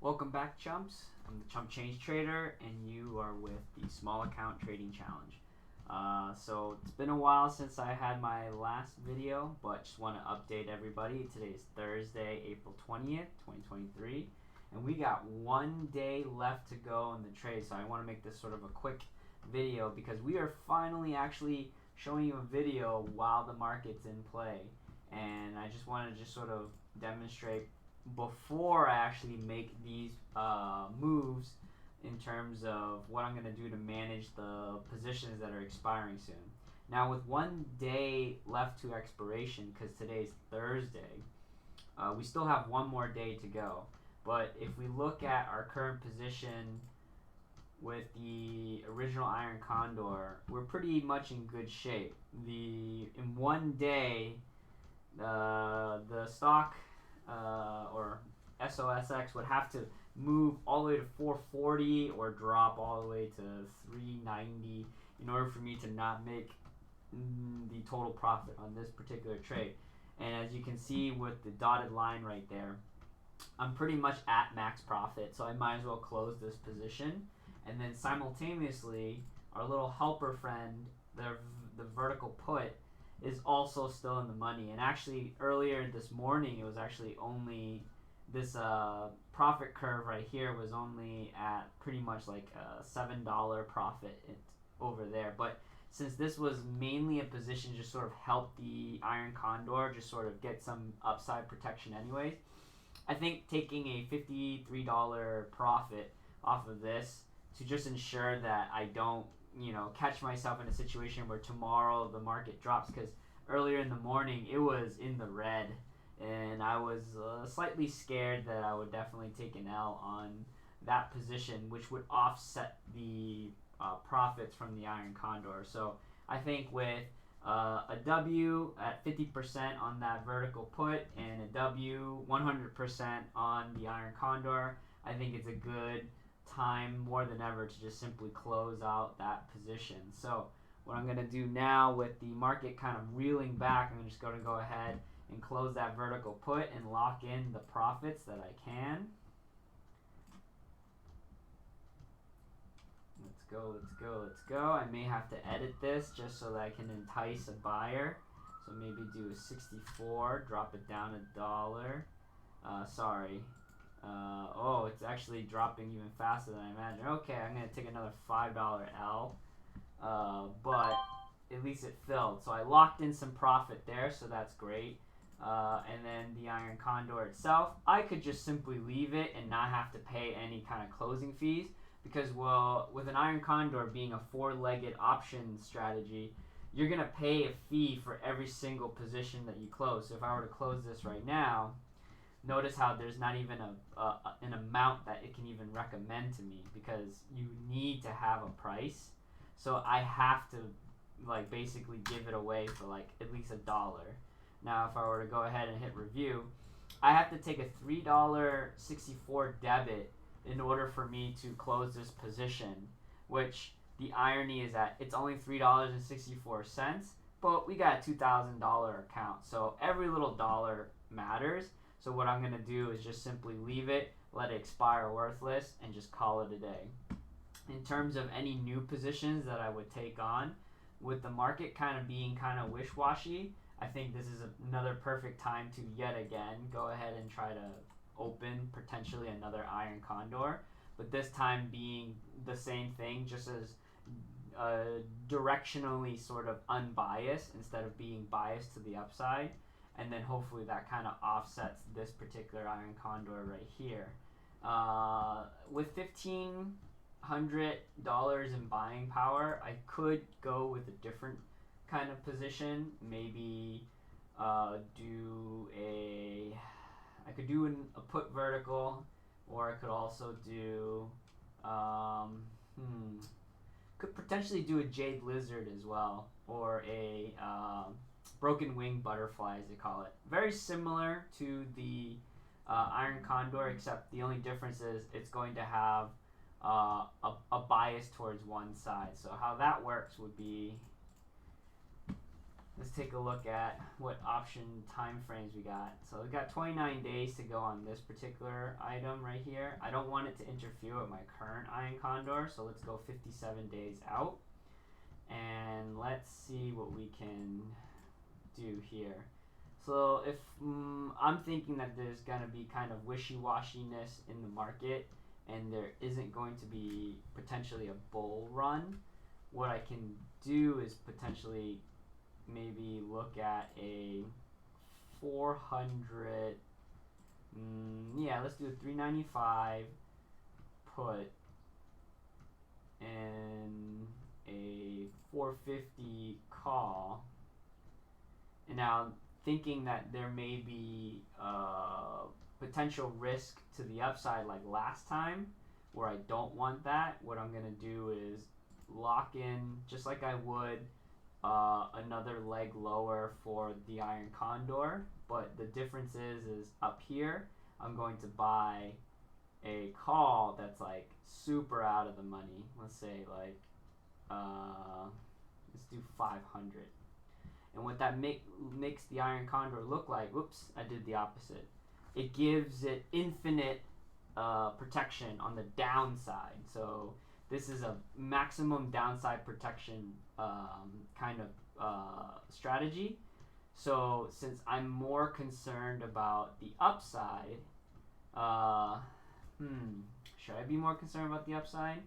Welcome back, chumps. I'm the Chump Change Trader, and you are with the Small Account Trading Challenge. So it's been a while since I had my last video, but just want to update everybody. Today is Thursday, April 20th, 2023, and we got 1 day left to go in the trade. So I want to make this sort of a quick video because we are finally actually showing you a video while the market's in play, and I just want to sort of demonstrate before I actually make these moves in terms of what I'm going to do to manage the positions that are expiring soon. Now, with 1 day left to expiration, because today's Thursday, we still have one more day to go. But if we look at our current position with the original Iron Condor, we're pretty much in good shape. In 1 day, the stock or SOSX would have to move all the way to 440 or drop all the way to 390 in order for me to not make the total profit on this particular trade. And as you can see with the dotted line right there, I'm pretty much at max profit, so I might as well close this position. And then simultaneously, our little helper friend, the vertical put, is also still in the money. And actually earlier this morning, it was actually only this profit curve right here was only at pretty much like a $7 profit over there. But since this was mainly a position just sort of help the Iron Condor just sort of get some upside protection anyways, I think taking a $53 profit off of this to just ensure that I don't catch myself in a situation where tomorrow the market drops, because earlier in the morning it was in the red and I was slightly scared that I would definitely take an L on that position, which would offset the profits from the Iron Condor. So I think with a W at 50% on that vertical put and a W 100% on the Iron Condor, I think it's a good time more than ever to just simply close out that position. So what I'm going to do now with the market kind of reeling back, I'm just going to go ahead and close that vertical put and lock in the profits that I can. Let's go, let's go, let's go. I may have to edit this just so that I can entice a buyer. So maybe do a 64, drop it down $1. Sorry. Oh, it's actually dropping even faster than I imagined. Okay, I'm going to take another $5 L. But at least it filled. So I locked in some profit there, so that's great. And then the Iron Condor itself, I could just simply leave it and not have to pay any kind of closing fees. Because, well, with an Iron Condor being a four-legged option strategy, you're going to pay a fee for every single position that you close. So if I were to close this right now, notice how there's not even an amount that it can even recommend to me, because you need to have a price. So I have to basically give it away for at least $1. Now if I were to go ahead and hit review, I have to take a $3.64 debit in order for me to close this position, which the irony is that it's only $3.64, but we got a $2,000 account. So every little dollar matters. So what I'm going to do is just simply leave it, let it expire worthless, and just call it a day. In terms of any new positions that I would take on, with the market kind of being kind of wish-washy, I think this is another perfect time to yet again go ahead and try to open potentially another Iron Condor, but this time being the same thing, just as directionally sort of unbiased instead of being biased to the upside. And then hopefully that kind of offsets this particular Iron Condor right here. With $1,500 in buying power, I could go with a different kind of position. Maybe I could do a put vertical, or I could also do could potentially do a Jade Lizard as well, or a Broken Wing Butterfly, as they call it. Very similar to the Iron Condor, except the only difference is it's going to have a bias towards one side. So how that works would be, let's take a look at what option time frames we got. So we got 29 days to go on this particular item right here. I don't want it to interfere with my current Iron Condor, so let's go 57 days out. And let's see what we can do here. So if I'm thinking that there's going to be kind of wishy-washiness in the market and there isn't going to be potentially a bull run, what I can do is potentially maybe look at a 400, yeah, let's do a 395 put and a 450 call. And now thinking that there may be potential risk to the upside like last time where I don't want that, what I'm going to do is lock in just like I would another leg lower for the Iron Condor, but the difference is up here I'm going to buy a call that's like super out of the money. Let's say like let's do 500. And what that makes the Iron Condor look like, whoops, I did the opposite. It gives it infinite protection on the downside. So this is a maximum downside protection kind of strategy. So since I'm more concerned about the upside, should I be more concerned about the upside?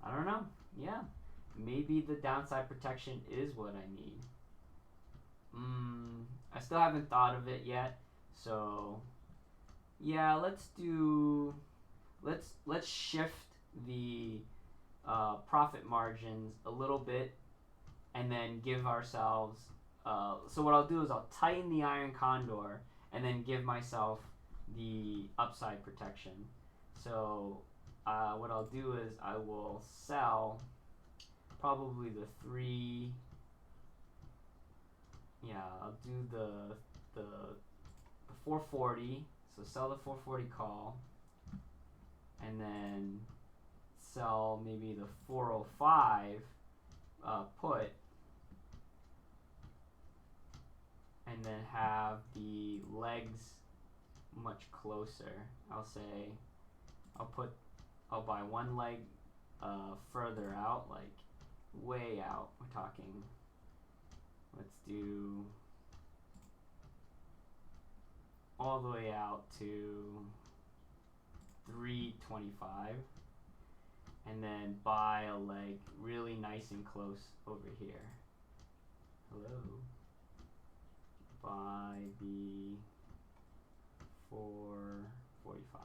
I don't know. Yeah, maybe the downside protection is what I need. I still haven't thought of it yet, so yeah, let's shift the profit margins a little bit and then give ourselves so what I'll do is I'll tighten the Iron Condor and then give myself the upside protection. So what I'll do is I will sell probably the three. Yeah, I'll do the 440. So sell the 440 call, and then sell maybe the 405 put, and then have the legs much closer. I'll say I'll buy one leg further out, like way out. We're talking. Let's do all the way out to 325 and then buy a leg really nice and close over here. Hello. Buy the 445.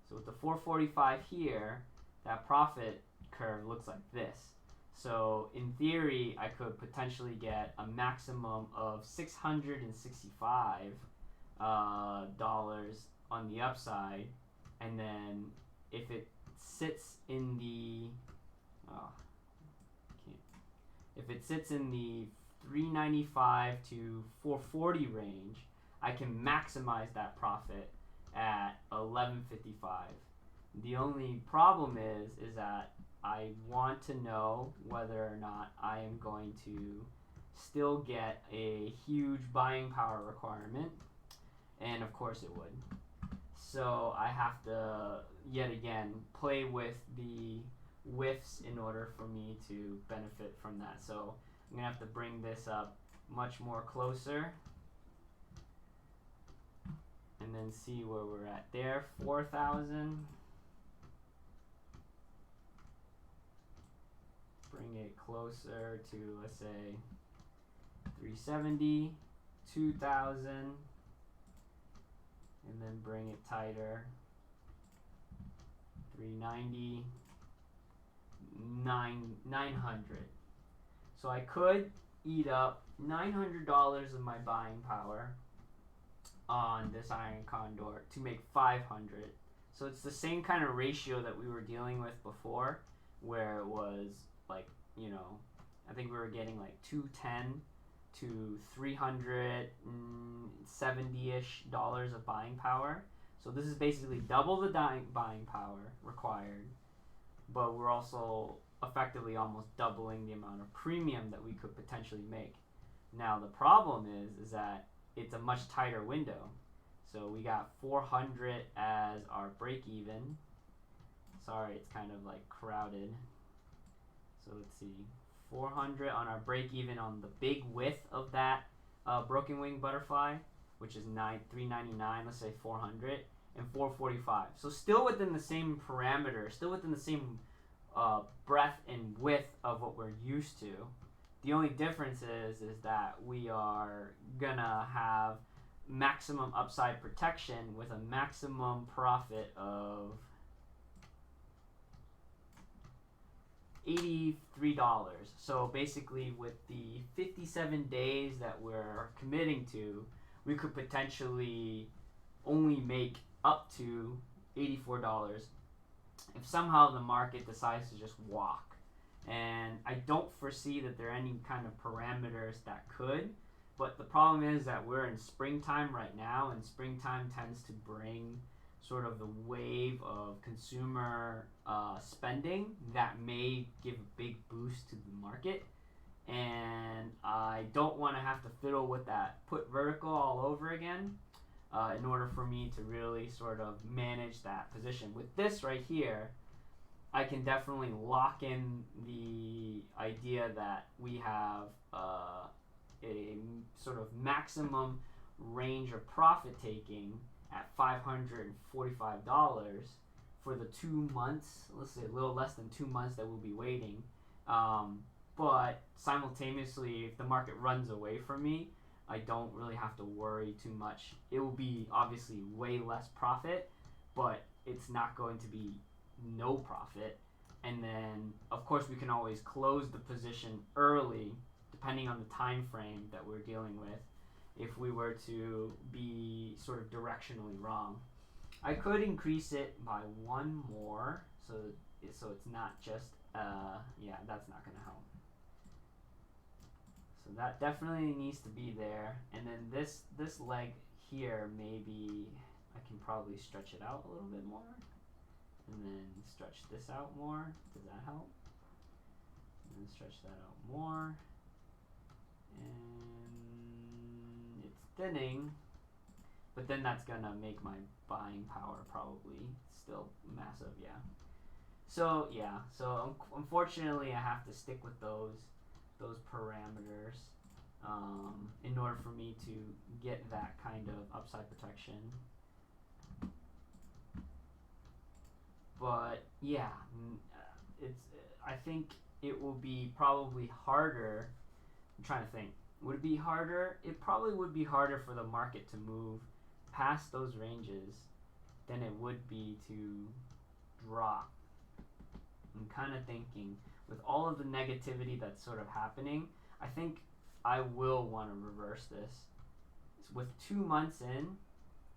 So with the 445 here, that profit curve looks like this. So in theory, I could potentially get a maximum of $665 on the upside, and then if it sits in the if it sits in the 395 to 440 range, I can maximize that profit at 1155. The only problem is that I want to know whether or not I am going to still get a huge buying power requirement, and of course it would. So I have to, yet again, play with the whiffs in order for me to benefit from that. So I'm going to have to bring this up much more closer and then see where we're at there. 4,000. Bring it closer to, let's say, 370, 2,000, and then bring it tighter. 390, 900. So I could eat up $900 of my buying power on this Iron Condor to make 500. So it's the same kind of ratio that we were dealing with before, where it was like, you know, I think we were getting like 210 to 370-ish dollars of buying power. So this is basically double the buying power required, but we're also effectively almost doubling the amount of premium that we could potentially make. Now the problem is that it's a much tighter window. So we got 400 as our break even. Sorry, it's kind of like crowded. So let's see, 400 on our break even on the big width of that broken wing butterfly, which is 399. Let's say 400 and 445. So still within the same parameter, still within the same breadth and width of what we're used to. The only difference is that we are gonna have maximum upside protection with a maximum profit of $83. So basically with the 57 days that we're committing to, we could potentially only make up to $84 if somehow the market decides to just walk. And I don't foresee that there are any kind of parameters that could, but the problem is that we're in springtime right now, and springtime tends to bring sort of the wave of consumer spending that may give a big boost to the market. And I don't want to have to fiddle with that put vertical all over again in order for me to really sort of manage that position. With this right here, I can definitely lock in the idea that we have a sort of maximum range of profit taking at $545 for the 2 months, let's say a little less than 2 months that we'll be waiting. But simultaneously, if the market runs away from me, I don't really have to worry too much. It will be obviously way less profit, but it's not going to be no profit. And then of course we can always close the position early depending on the time frame that we're dealing with if we were to be sort of directionally wrong. I could increase it by one more so it's not just yeah, that's not gonna help. So that definitely needs to be there. And then this leg here, maybe I can probably stretch it out a little bit more. And then stretch this out more. Does that help? And then stretch that out more. And it's thinning, but then that's gonna make my buying power probably still massive, yeah. So yeah, so unfortunately I have to stick with those parameters in order for me to get that kind of upside protection. But yeah, it's. I think it will be probably harder. I'm trying to think. Would it be harder? It probably would be harder for the market to move past those ranges than it would be to drop. I'm kind of thinking with all of the negativity that's sort of happening, I think I will want to reverse this. With 2 months in,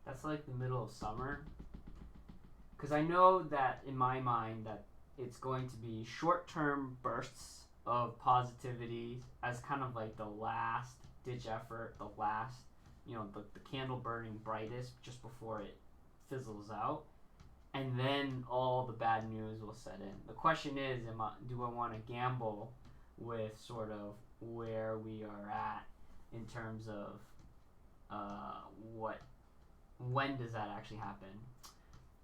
that's like the middle of summer. Because I know that in my mind that it's going to be short-term bursts of positivity as kind of like the last ditch effort, the last, the candle burning brightest just before it fizzles out. And then all the bad news will set in. The question is, do I want to gamble with sort of where we are at in terms of when does that actually happen?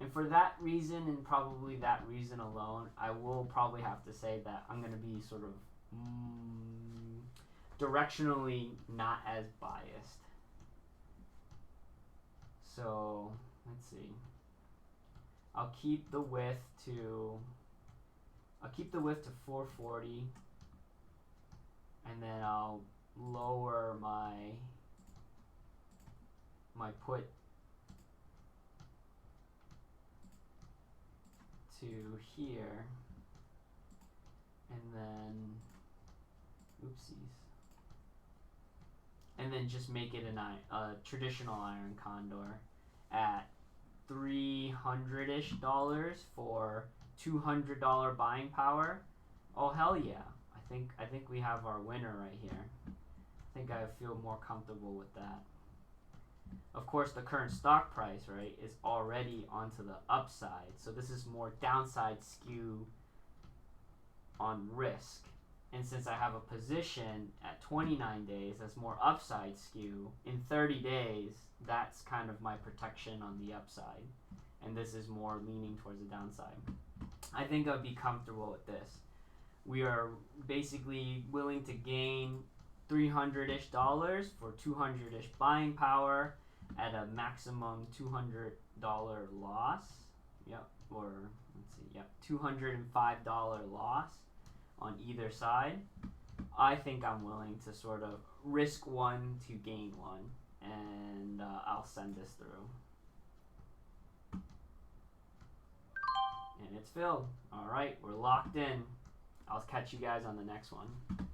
And for that reason, and probably that reason alone, I will probably have to say that I'm going to be sort of directionally not as biased. So, let's see. I'll keep the width to 440, and then I'll lower my put to here, and then and then just make it a traditional iron condor at $300-ish for $200 buying power. Oh hell yeah! I think we have our winner right here. I think I feel more comfortable with that. Of course, the current stock price, right, is already onto the upside, so this is more downside skew on risk. And since I have a position at 29 days that's more upside skew, in 30 days, that's kind of my protection on the upside. And this is more leaning towards the downside. I think I'd be comfortable with this. We are basically willing to gain $300-ish for 200-ish buying power at a maximum $200 loss. Yep, or let's see, yep, $205 loss on either side. I think I'm willing to sort of risk one to gain one, and I'll send this through. And it's filled. All right, we're locked in. I'll catch you guys on the next one.